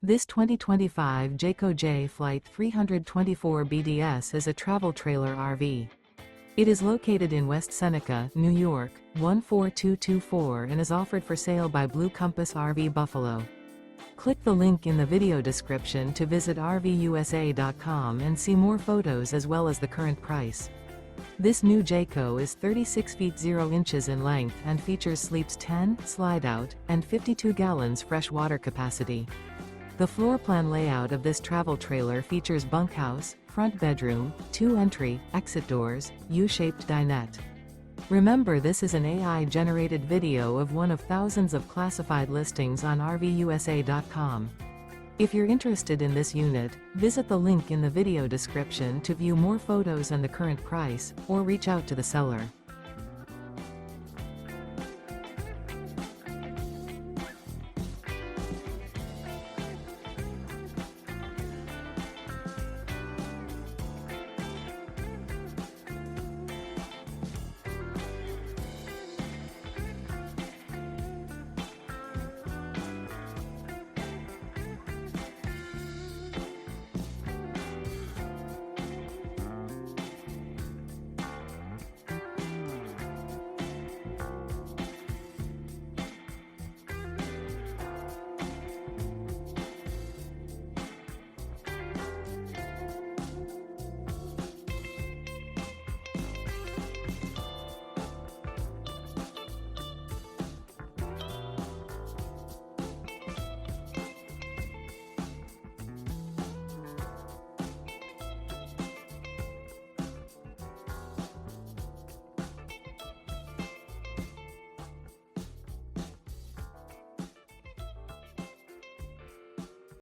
This 2025 Jayco Jay Flight 324 BDS is a travel trailer RV. It is located in West Seneca, New York, 14224 and is offered for sale by Blue Compass RV Buffalo. Click the link in the video description to visit RVUSA.com and see more photos as well as the current price. This new Jayco is 36 feet 0 inches in length and features sleeps 10, slide-out, and 52 gallons fresh water capacity. The floor plan layout of this travel trailer features bunkhouse, front bedroom, 2 entry, exit doors, U-shaped dinette. Remember, this is an AI-generated video of one of thousands of classified listings on RVUSA.com. If you're interested in this unit, visit the link in the video description to view more photos and the current price, or reach out to the seller.